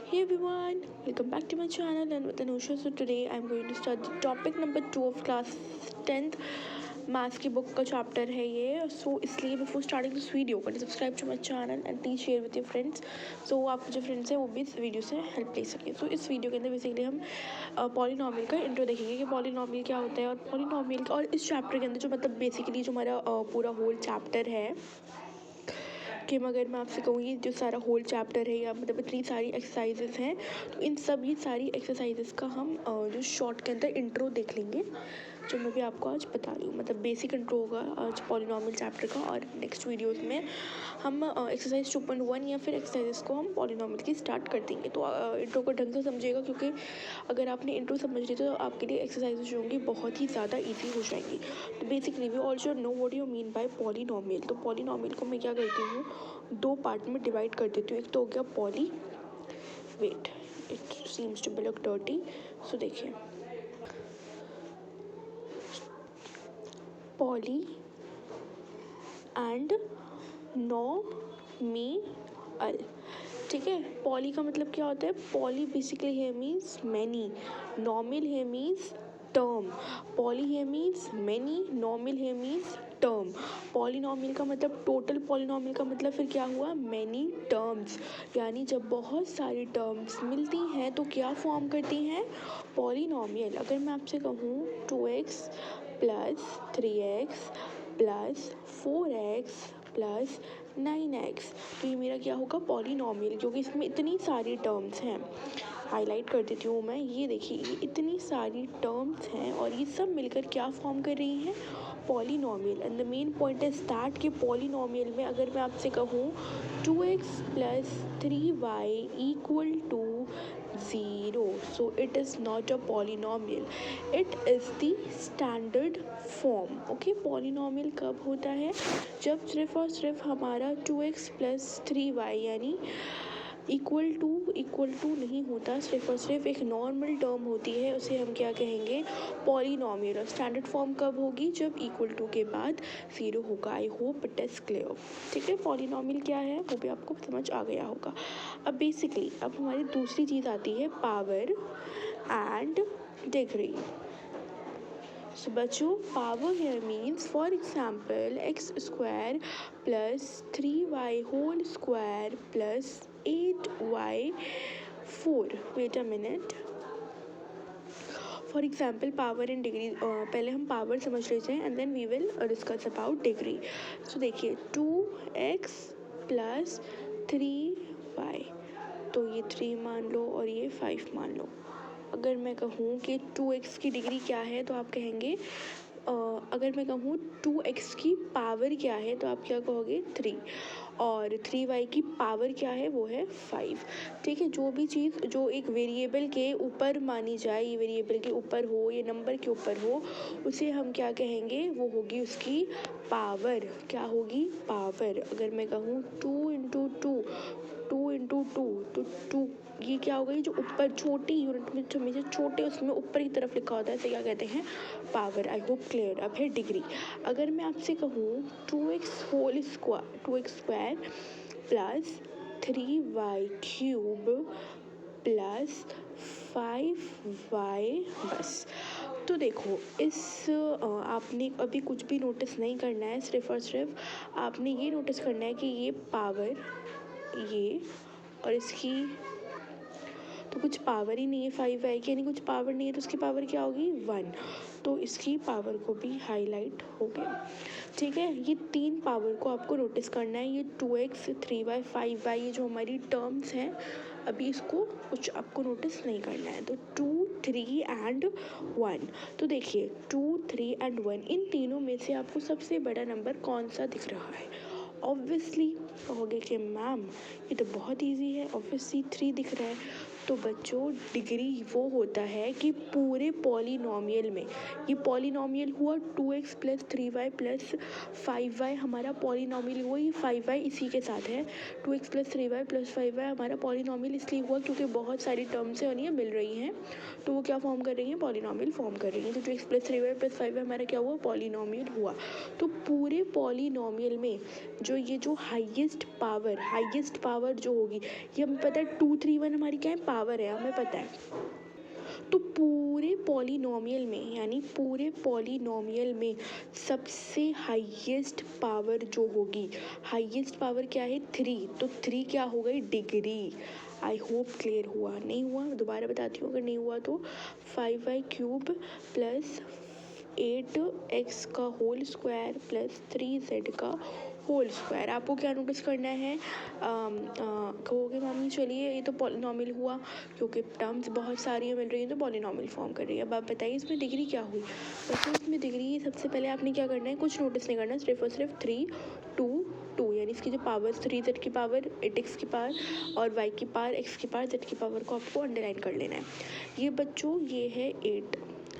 Hey everyone, welcome back to my channel and with Anusha. So today I'm going to start the topic number 2 of class 10th maths की book का chapter है ये. So इसलिए before starting this video can subscribe to my channel and please share with your friends. So आपके जो friends हैं वो भी इस वीडियो से हेल्प ले सकें. सो इस वीडियो के अंदर बेसिकली हम पॉलीनॉमियल का इंट्रो देखेंगे कि पॉलीनॉमियल क्या होता है और पॉलीनॉमियल का, और इस चैप्टर के अंदर जो मतलब बेसिकली जो हमारा पूरा होल चैप्टर है कि अगर मैं आपसे कहूँगी जो सारा होल चैप्टर है या मतलब इतनी सारी एक्सरसाइजेस हैं तो इन सभी सारी एक्सरसाइजेस का हम जो शॉर्ट के अंदर इंट्रो देख लेंगे जो मैं भी आपको आज बता रही हूँ. मतलब बेसिक इंट्रो होगा आज पॉलीनॉमियल चैप्टर का और नेक्स्ट वीडियोस में हम एक्सरसाइज 2.1 या फिर एक्सरसाइजेस को हम पॉलीनॉमियल की स्टार्ट कर देंगे. तो इंट्रो को ढंग से समझिएगा क्योंकि अगर आपने इंट्रो समझ ली तो आपके लिए एक्सरसाइजेज जो होंगी बहुत ही ज़्यादा ईजी हो जाएंगी. तो basically we also know what you mean by polynomial. तो पॉलीनॉमियल को मैं क्या करती हूँ, दो पार्ट में डिवाइड कर देती हूँ. एक तो हो गया poly, wait it seems to be look dirty. So देखिए पॉली एंड नॉमिनल. ठीक है, पॉली का मतलब क्या होता है, पॉली बेसिकली है मीन्स मैनी, नॉमिनल है मीन्स टर्म. पॉली है मीन्स मैनी, नॉमिनल है मीन्स टर्म. पॉलीनॉमियल का मतलब टोटल, पॉलीनॉमियल का मतलब फिर क्या हुआ, मैनी टर्म्स. यानी जब बहुत सारी टर्म्स मिलती हैं तो क्या फॉर्म करती हैं, पॉलीनॉमियल. अगर मैं आपसे कहूँ 2x plus 3x plus 4x plus 9x तो ये मेरा क्या होगा, पॉलीनॉमियल, क्योंकि इसमें इतनी सारी टर्म्स हैं. हाईलाइट कर देती हूँ मैं, ये देखिए ये इतनी सारी टर्म्स हैं और ये सब मिलकर क्या फॉर्म कर रही हैं, polynomial. And the main point is that कि पॉलीनॉमियल में अगर मैं आपसे कहूँ 2x plus 3y equal to 0 so it is not a polynomial, it is the standard form. Okay, polynomial कब होता है, जब सिर्फ और सिर्फ हमारा 2x प्लस 3y यानी इक्वल टू नहीं होता, सिर्फ और सिर्फ एक नॉर्मल टर्म होती है, उसे हम क्या कहेंगे, पॉलीनॉमियल. और स्टैंडर्ड फॉर्म कब होगी, जब इक्वल टू के बाद 0 होगा. I hope it is clear. ठीक है, पॉलीनॉमियल क्या है वो भी आपको समझ आ गया होगा. अब बेसिकली अब हमारी दूसरी चीज़ आती है पावर एंड डिग्री. So बच्चों, power here means for example x square plus 3y whole square plus 8y 4. Wait a minute. For example power and degree, पहले हम पावर समझ लेते हैं and then we will discuss about degree. So देखिए 2x plus 3y तो ये 3 मान लो और ये 5 मान लो. अगर मैं कहूँ कि 2x की डिग्री क्या है तो आप कहेंगे अगर मैं कहूँ 2x की पावर क्या है तो आप क्या कहोगे 3, और 3y की पावर क्या है वो है 5. ठीक है, जो भी चीज़ जो एक वेरिएबल के ऊपर मानी जाए, ये वेरिएबल के ऊपर हो, ये नंबर के ऊपर हो, उसे हम क्या कहेंगे, वो होगी उसकी पावर. क्या होगी, पावर. अगर मैं कहूँ 2 इंटू टू तो 2 ये क्या होगा, ये जो ऊपर छोटी यूनिट में जो हमेशा छोटे उसमें ऊपर की तरफ लिखा होता है इसे क्या कहते हैं, पावर. I hope clear. अब है डिग्री. अगर मैं आपसे कहूँ 2x square plus 3y cube plus 5y बस. तो देखो इस आपने अभी कुछ भी नोटिस नहीं करना है, सिर्फ और सिर्फ आपने ये नोटिस करना है कि ये पावर, ये और इसकी तो कुछ पावर ही नहीं है 5y की, यानी कुछ पावर नहीं है तो उसकी पावर क्या होगी 1. तो इसकी पावर को भी हाईलाइट हो गया. ठीक है, ये 3 पावर को आपको नोटिस करना है. ये 2x 3y 5y ये जो हमारी टर्म्स हैं अभी इसको कुछ आपको नोटिस नहीं करना है. तो 2 3 एंड 1. तो देखिए 2 3 एंड 1 इन तीनों में से आपको सबसे बड़ा नंबर कौन सा दिख रहा है. ऑब्वियसली कहोगे कि मैम ये तो बहुत इजी है, ऑब्वियसली 3 दिख रहा है. तो बच्चों डिग्री वो होता है कि पूरे पॉलिनॉमियल में, ये पॉलिनॉमियल हुआ 2x plus 3y plus 5y हमारा पॉलिनॉमियल हुआ, ये 5y इसी के साथ है। 2x plus 3y plus 5y हमारा पॉलिनॉमियल इसलिए हुआ क्योंकि बहुत सारी टर्म्स हैं और ये मिल रही हैं, तो वो क्या फॉर्म कर रही हैं, पॉलिनॉमियल फॉर्म कर रही हैं। तो 2x plus 3y plus 5y हमारा क्या हुआ, पॉलिनॉमियल हुआ। तो पूरे पॉलिनॉमियल में जो हाईएस्ट पावर जो होगी, ये हमें पता है 2 3 1 हमारी क्या है, पावर है, हमें पता है। तो पूरे पॉलिनॉमियल में, यानी पूरे पॉलिनॉमियल में सबसे हाईएस्ट पावर जो होगी, हाईएस्ट पावर क्या है, 3, तो 3 क्या हो गई, डिग्री। आई होप क्लियर हुआ, नहीं हुआ दोबारा बताती हूँ अगर नहीं हुआ तो। 5y क्यूब प्लस 8x का होल स्क्वायर प्लस 3z का होल स्क्वायर। आपको क्या नोटिस करना है, कहोगे मामी चलिए ये तो पॉलिनॉमियल हुआ, क्योंकि टर्म्स बहुत सारी मिल रही हैं तो पॉलिनॉमियल फॉर्म कर रही है। अब आप बताइए इसमें डिग्री क्या हुई। वैसे इसमें डिग्री सबसे पहले आपने क्या करना है, कुछ नोटिस नहीं करना, सिर्फ और सिर्फ 3 2 2, यानी इसकी जो पावर 3z की पावर 8x की पावर और y की पावर x की पावर z की पावर को आपको अंडरलाइन कर लेना है। ये बच्चों ये है 8,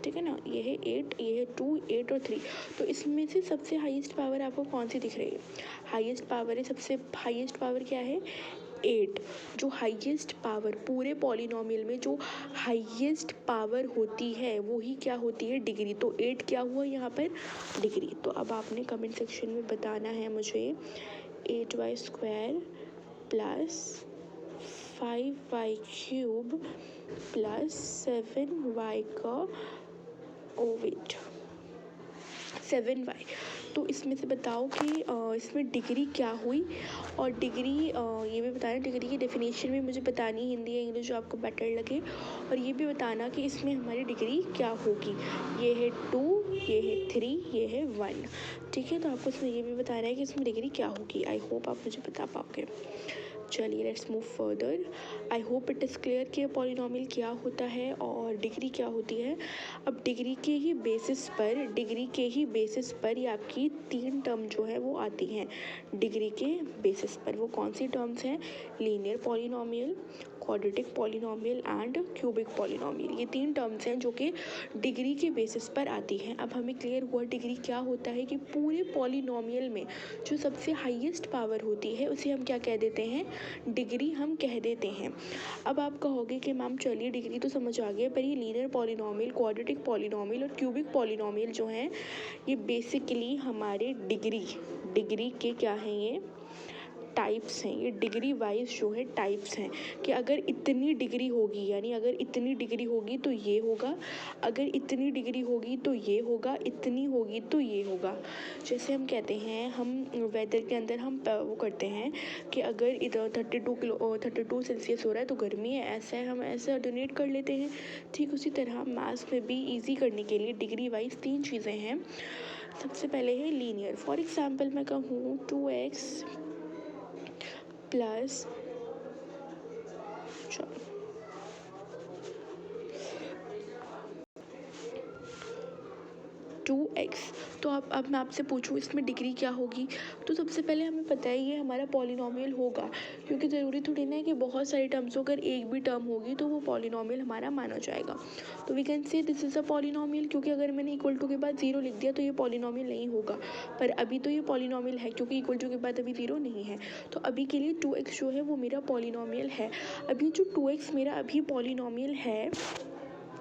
ठीक है ना, ये है 8, ये है 2, 8 और 3। तो इसमें से सबसे हाईएस्ट पावर आपको कौन सी दिख रही है, हाईएस्ट पावर है, सबसे हाईएस्ट पावर क्या है, 8। जो हाईएस्ट पावर पूरे पॉलिनॉमियल में जो हाईएस्ट पावर होती है वो ही क्या होती है, डिग्री। तो 8 क्या हुआ यहाँ पर, डिग्री। तो अब आपने कमेंट सेक्शन में बताना है मुझे 8y square plus 5y cube plus 7y का वेट 7y। तो इसमें से बताओ कि इसमें डिग्री क्या हुई, और डिग्री ये भी बताना, डिग्री की डेफिनेशन भी मुझे बतानी, हिंदी या इंग्लिश जो आपको बेटर लगे, और ये भी बताना कि इसमें हमारी डिग्री क्या होगी। ये है 2, ये है 3, ये है 1, ठीक है। तो आपको इसमें ये भी बताना है कि इसमें डिग्री क्या होगी। आई होप आप मुझे बता पाओगे। चलिए let's move further. I hope it is clear कि पॉलिनॉमियल क्या होता है और डिग्री क्या होती है। अब डिग्री के ही बेसिस पर ये आपकी 3 टर्म जो है वो आती हैं। डिग्री के बेसिस पर वो कौन सी टर्म्स हैं, linear polynomial, quadratic polynomial and cubic polynomial. ये 3 टर्म्स हैं जो कि डिग्री के बेसिस पर आती हैं। अब हमें क्लियर हुआ डिग्री क्या होता है कि पूरे पॉलिनॉमियल में जो सबसे हाईएस्ट पावर होती है उसे हम क्या कह देते हैं, डिग्री हम कह देते हैं। अब आप कहोगे कि मैम चलिए डिग्री तो समझ आ गया, पर ये लीनियर पॉलिनॉमियल, क्वाड्रेटिक पॉलिनॉमियल और क्यूबिक पॉलिनॉमियल जो हैं ये बेसिकली हमारे डिग्री के क्या हैं, ये टाइप्स हैं। ये डिग्री वाइज जो है टाइप्स हैं कि अगर इतनी डिग्री होगी, यानी अगर इतनी डिग्री होगी तो ये होगा, अगर इतनी डिग्री होगी तो ये होगा, इतनी होगी तो ये होगा। जैसे हम कहते हैं, हम वेदर के अंदर हम वो करते हैं कि अगर इधर 32 सेल्सियस हो रहा है तो गर्मी है, ऐसा है, हम ऐसे डोनेट कर लेते हैं। ठीक उसी तरह मैथ्स में भी ईजी करने के लिए डिग्री वाइज 3 चीज़ें हैं। सबसे पहले है लीनियर। फॉर एग्जाम्पल मैं कहूँ 2x प्लस 2x। तो अब मैं आपसे पूछूं इसमें डिग्री क्या होगी, तो सबसे पहले हमें पता है ये हमारा पॉलिनॉमियल होगा, क्योंकि ज़रूरी थोड़ी ना है कि बहुत सारी टर्म्स अगर एक भी टर्म होगी तो वो पॉलिनॉमियल हमारा माना जाएगा। तो we can say this is a polynomial, क्योंकि अगर मैंने इक्वल टू के बाद 0 लिख दिया तो ये पॉलिनॉमियल नहीं होगा। पर अभी तो ये पॉलिनॉमियल है क्योंकि इक्वल टू के बाद अभी 0 नहीं है। तो अभी के लिए 2x जो है वो मेरा पॉलिनॉमियल है। अभी जो 2x मेरा अभी पॉलिनॉमियल है,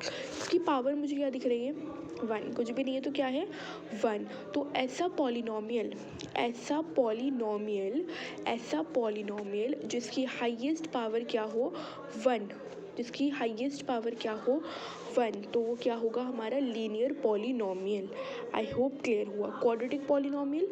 इसकी पावर मुझे क्या दिख रही है, 1, कुछ भी नहीं है तो क्या है, 1। तो ऐसा पॉलिनॉमियल जिसकी हाईएस्ट पावर क्या हो, 1, जिसकी हाईएस्ट पावर क्या हो, 1, तो वो क्या होगा, हमारा linear polynomial. I hope clear हुआ। क्वाड्रेटिक पॉलिनॉमियल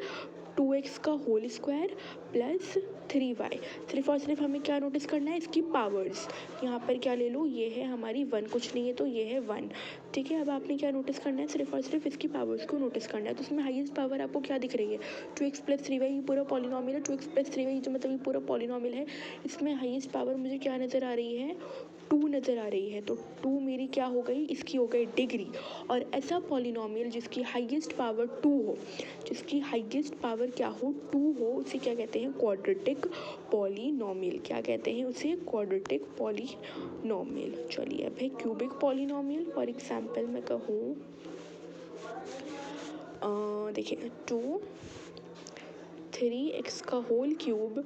2x का होल स्क्वायर प्लस 3y। सिर्फ और सिर्फ हमें क्या नोटिस करना है, इसकी पावर्स। यहाँ पर क्या ले लो, ये है हमारी 1, कुछ नहीं है तो ये है 1, ठीक है। अब आपने क्या नोटिस करना है, सिर्फ और सिर्फ इसकी पावर्स को नोटिस करना है। तो उसमें हाईएस्ट पावर आपको क्या दिख रही है, 2x प्लस 3y, ये पूरा पॉलिनॉमियल है। 2x प्लस 3y जो मतलब ये पूरा पॉलिनॉमियल है, इसमें हाईएस्ट पावर मुझे क्या नज़र आ रही है, 2 नज़र आ रही है। तो 2 मेरी क्या हो गई, इसकी हो गई डिग्री। और ऐसा पॉलिनॉमियल जिसकी हाईएस्ट पावर 2 हो, जिसकी हाईएस्ट पावर क्या हो, 2 हो, उसे क्या कहते हैं क्वाड्रेटिक पॉलिनोमियल। क्या कहते हैं उसे? Quadratic polynomial. चलिए अब है क्यूबिक पॉलिनोमियल। फॉर एग्जाम्पल मैं कहूँ देखिए 3x का होल क्यूब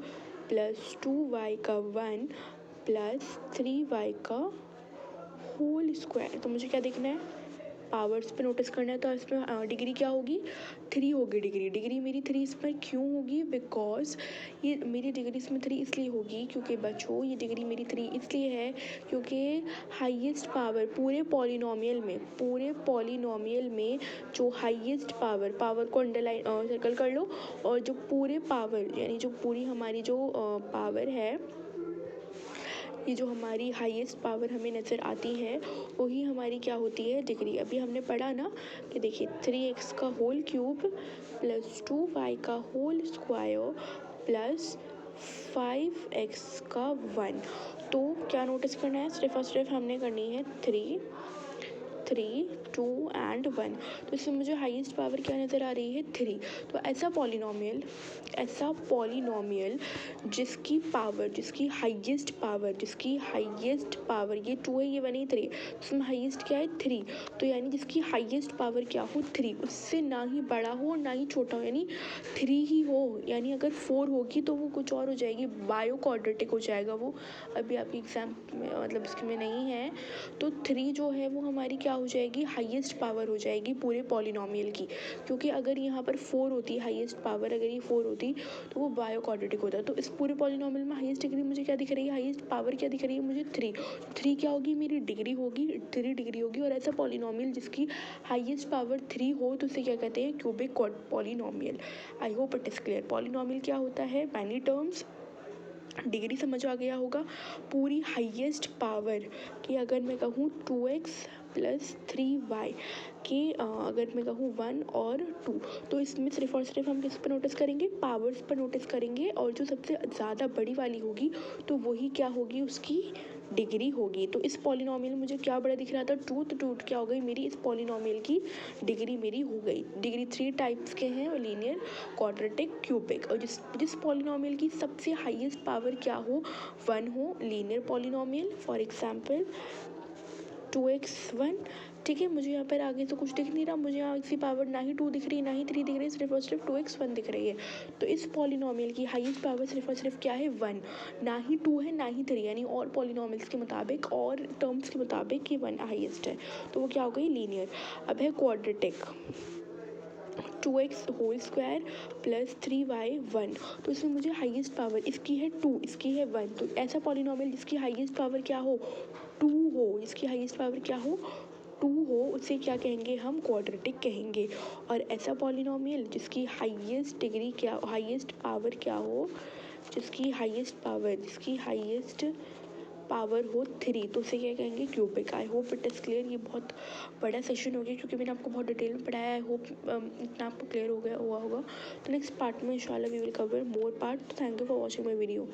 प्लस 2y का 1 प्लस 3y का होल स्क्वायर। तो मुझे क्या देखना है? पावर्स पे नोटिस करना है। तो इसमें डिग्री क्या होगी? 3 होगी। डिग्री मेरी 3 इसमें क्यों होगी? बिकॉज ये मेरी डिग्री इसमें 3 इसलिए होगी क्योंकि बच्चों ये डिग्री मेरी 3 इसलिए है क्योंकि हाईएस्ट पावर पूरे पॉलिनोमियल में जो हाईएस्ट पावर को अंडरलाइन सर्कल कर लो, और जो पूरे पावर यानी जो पूरी हमारी जो पावर है, ये जो हमारी हाईएस्ट पावर हमें नज़र आती है वही हमारी क्या होती है? डिग्री। अभी हमने पढ़ा ना कि देखिए 3x का होल क्यूब प्लस 2y का होल स्क्वायर प्लस 5x का 1। तो क्या नोटिस करना है? सिर्फ और सिर्फ हमने करनी है 3, 2 एंड 1। तो इसमें मुझे हाईएस्ट पावर क्या नज़र आ रही है? 3। तो ऐसा पॉलिनोमियल जिसकी हाईएस्ट पावर ये 2 है, ये 1 है, 3, इसमें हाईएस्ट क्या है? 3। तो यानी जिसकी हाईएस्ट पावर क्या हो? 3, उससे ना ही बड़ा हो ना ही छोटा हो, यानी 3 ही हो। यानी अगर 4 होगी तो वो कुछ और हो जाएगी, बायो क्वाड्रेटिक हो जाएगा वो। अभी आपकी एग्जाम में मतलब इसमें नहीं है। तो 3 जो है वो हमारी क्या हो जाएगी? हाईएस्ट पावर हो जाएगी पूरे पॉलिनोमियल की। क्योंकि अगर यहाँ पर 4 होती, हाईएस्ट पावर अगर ये 4 होती तो वो बायो क्वाड्रेटिक होता। तो इस पूरे पॉलिनोमियल में हाईएस्ट डिग्री मुझे क्या दिख रही है? हाईएस्ट पावर क्या दिख रही है मुझे? 3। 3 क्या होगी? मेरी डिग्री होगी, 3 डिग्री होगी। और ऐसा पॉलिनोमियल जिसकी हाईएस्ट पावर 3 हो तो उसे क्या कहते हैं? Cubic polynomial. I hope it is clear. Polynomial क्या होता है? Many terms. डिग्री समझ आ गया होगा। पूरी हाईएस्ट पावर की अगर मैं कहूँ 2x प्लस 3y कि अगर मैं कहूँ 1 और 2, तो इसमें सिर्फ और सिर्फ हम किस पर नोटिस करेंगे? पावर्स पर नोटिस करेंगे। और जो सबसे ज़्यादा बड़ी वाली होगी तो वही क्या होगी? उसकी डिग्री होगी। तो इस पॉलिनोमियल में मुझे क्या बड़ा दिख रहा था? 2। तो 2 क्या हो गई मेरी? इस पॉलिनोमियल की डिग्री मेरी हो गई। डिग्री 3 टाइप्स के हैं, लीनियर, क्वाड्रेटिक, क्यूबिक। और जिस पॉलिनोमियल की सबसे हाईएस्ट पावर क्या हो? 1 हो, linear polynomial. For example 2x1। ठीक है, मुझे यहाँ पर आगे तो कुछ दिख नहीं रहा, मुझे यहाँ इसकी पावर ना ही 2 दिख रही ना ही 3 दिख रही, सिर्फ और सिर्फ 2x1 दिख रही है। तो इस पॉलिनोमियल की हाईएस्ट पावर सिर्फ और सिर्फ क्या है? 1। ना ही 2 है ना ही 3, यानी और पॉलिनोमियल्स के मुताबिक और टर्म्स के मुताबिक ये 1 हाईएस्ट है। तो वो क्या हो गई? लीनियर। अब है quadratic. 2x whole square plus 3y 1। तो इसमें मुझे हाईएस्ट पावर इसकी है 2, इसकी है 1। तो ऐसा पॉलिनोमियल जिसकी हाईएस्ट पावर क्या हो? 2 हो। जिसकी हाईएस्ट पावर क्या हो? 2 हो, उसे क्या कहेंगे? हम क्वाड्रेटिक कहेंगे। और ऐसा पॉलिनोमियल जिसकी हाईएस्ट पावर क्या हो? जिसकी हाईएस्ट पावर हो 3, तो उसे क्या कहेंगे? Cubic. I hope it is clear. ये बहुत बड़ा सेशन हो गया क्योंकि मैंने आपको बहुत डिटेल में पढ़ाया है। आई होप इतना आपको क्लियर हुआ होगा। तो नेक्स्ट पार्ट में इंशाल्लाह we will cover more part. Thank you for watching my video.